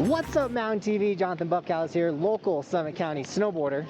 What's up, Mountain TV? Johnathan Buckhouse here, local Summit County snowboarder.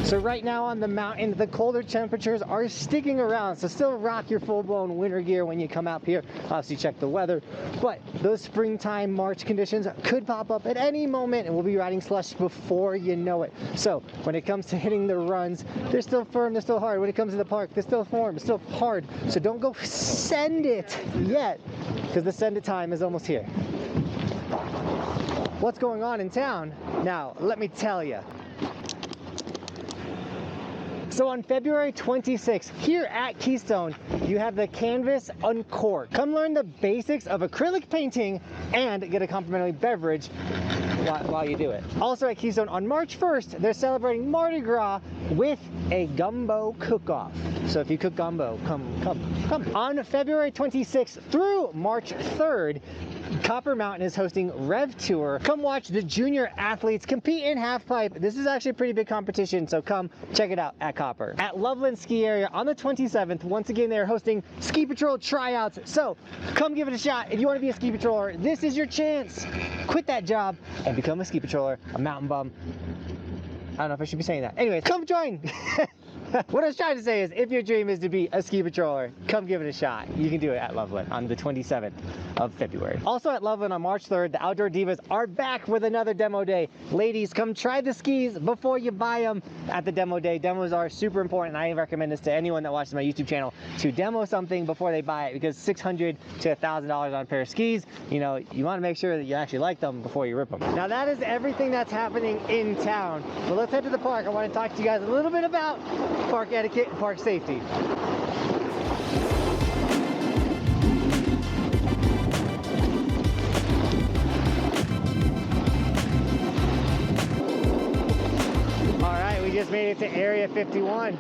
So right now on the mountain, the colder temperatures are sticking around, so still rock your full-blown winter gear when you come out here. Obviously check the weather, but those springtime March conditions could pop up at any moment, and we'll be riding slush before you know it. So when it comes to hitting the runs, they're still firm, they're still hard. When it comes to the park, they're still firm, it's still hard. So don't go send it yet, because the send it time is almost here. What's going on in town? Now, let me tell you. So on February 26th, here at Keystone, you have the Canvas Uncorked. Come learn the basics of acrylic painting and get a complimentary beverage while you do it. Also at Keystone on March 1st, they're celebrating Mardi Gras with a gumbo cook-off. So if you cook gumbo, come. On February 26th through March 3rd, Copper Mountain is hosting Rev Tour. Come watch the junior athletes compete in halfpipe. This is actually a pretty big competition, so come check it out at Copper. At Loveland Ski Area on the 27th, once again, they're hosting Ski Patrol tryouts. So come give it a shot. If you want to be a ski patroller, this is your chance. Quit that job and become a ski patroller, a mountain bum. I don't know if I should be saying that. Anyways, come join. What I was trying to say is, if your dream is to be a ski patroller, come give it a shot. You can do it at Loveland on the 27th of February. Also at Loveland on March 3rd, the Outdoor Divas are back with another demo day. Ladies, come try the skis before you buy them at the demo day. Demos are super important. I recommend this to anyone that watches my YouTube channel to demo something before they buy it, because $600 to $1,000 on a pair of skis, you know, you want to make sure that you actually like them before you rip them. Now that is everything that's happening in town. But let's head to the park. I want to talk to you guys a little bit about park etiquette and park safety. All right, we just made it to Area 51.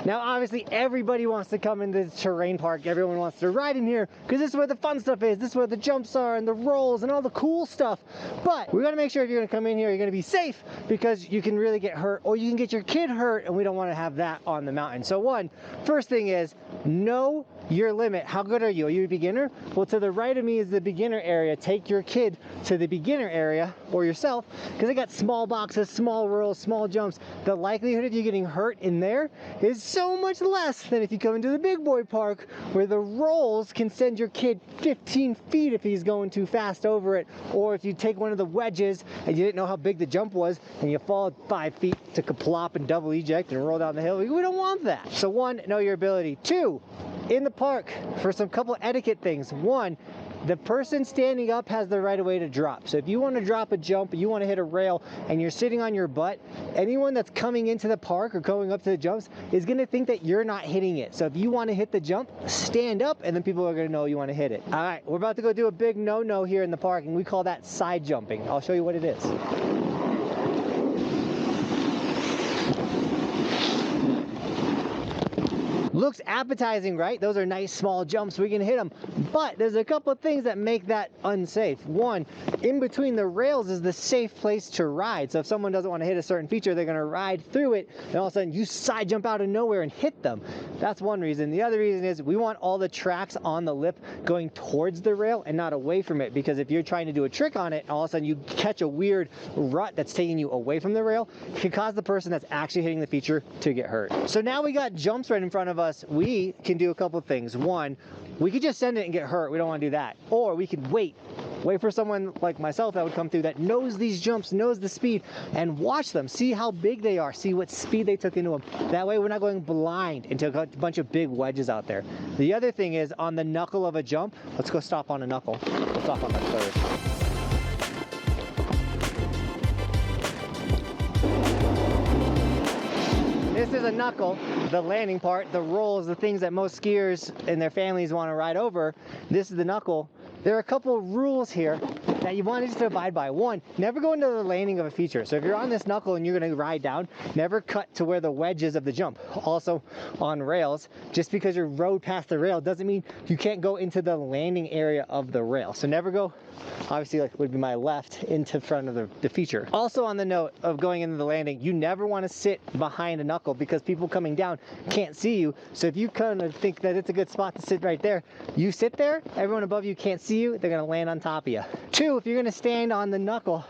Now, obviously, everybody wants to come into the terrain park. Everyone wants to ride in here because this is where the fun stuff is. This is where the jumps are and the rolls and all the cool stuff. But we got to make sure if you're going to come in here, you're going to be safe, because you can really get hurt, or you can get your kid hurt, and we don't want to have that on the mountain. So first thing is, know your limit. How good are you? Are you a beginner? Well, to the right of me is the beginner area. Take your kid to the beginner area, or yourself, because they got small boxes, small rolls, small jumps. The likelihood of you getting hurt in there is so much less than if you come into the big boy park, where the rolls can send your kid 15 feet if he's going too fast over it, or if you take one of the wedges and you didn't know how big the jump was and you fall 5 feet to kaplop and double eject and roll down the hill. We don't want that. So know your ability. 2, in the park, for some couple etiquette things. 1, the person standing up has the right of way to drop. So if you want to drop a jump, you want to hit a rail, and you're sitting on your butt, anyone that's coming into the park or going up to the jumps is going to think that you're not hitting it. So if you want to hit the jump, stand up, and then people are going to know you want to hit it. All right, we're about to go do a big no-no here in the park, and we call that side jumping. I'll show you what it is. Looks appetizing, right? Those are nice small jumps. We can hit them. But there's a couple of things that make that unsafe. 1, in between the rails is the safe place to ride. So if someone doesn't want to hit a certain feature, they're going to ride through it, and all of a sudden you side jump out of nowhere and hit them. That's one reason. The other reason is we want all the tracks on the lip going towards the rail and not away from it, because if you're trying to do a trick on it, all of a sudden you catch a weird rut that's taking you away from the rail, it could cause the person that's actually hitting the feature to get hurt. So now we got jumps right in front of us. We can do a couple of things. 1, we could just send it and get hurt. We don't want to do that. Or we could wait for someone like myself that would come through, that knows these jumps, knows the speed, and watch them, see how big they are, see what speed they took into them. That way we're not going blind into a bunch of big wedges out there. The other thing is, on the knuckle of a jump, let's go stop on a knuckle. We'll stop on that first. This is a knuckle, the landing part. The rolls, the things that most skiers and their families want to ride over. This is the knuckle. There are a couple rules here that you want to abide by. One, never go into the landing of a feature. So if you're on this knuckle and you're going to ride down, never cut to where the wedge is of the jump. Also on rails, just because you rode past the rail doesn't mean you can't go into the landing area of the rail. So never go, obviously, like would be my left, into front of the feature. Also on the note of going into the landing, you never want to sit behind a knuckle because people coming down can't see you. So if you kind of think that it's a good spot to sit right there, you sit there, everyone above you can't see you, they're going to land on top of you. Two, if you're going to stand on the knuckle,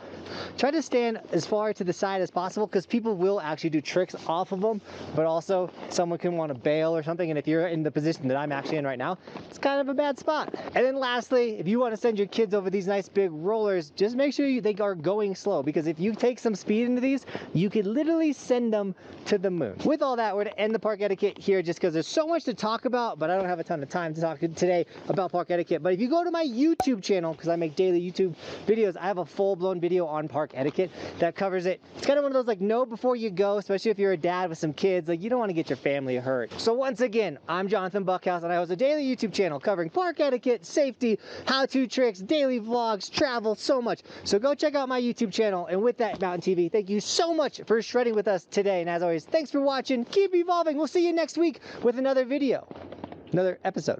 try to stand as far to the side as possible because people will actually do tricks off of them, but also someone can want to bail or something, and if you're in the position that I'm actually in right now, it's kind of a bad spot. And then lastly, if you want to send your kids over these nice big rollers, just make sure they are going slow, because if you take some speed into these, you could literally send them to the moon. With all that, we're going to end the park etiquette here just because there's so much to talk about, but I don't have a ton of time to talk today about park etiquette. But if you go to my YouTube channel, because I make daily YouTube videos, I have a full-blown video on park etiquette that covers it. It's kind of one of those like know before you go, especially if you're a dad with some kids, like you don't want to get your family hurt. So once again, I'm Johnathan Buckhouse, and I host a daily YouTube channel covering park etiquette, safety, how-to tricks, daily vlogs, travel, so much. So go check out my YouTube channel. And with that, Mountain TV, thank you so much for shredding with us today. And as always, thanks for watching. Keep evolving. We'll see you next week with another video, another episode.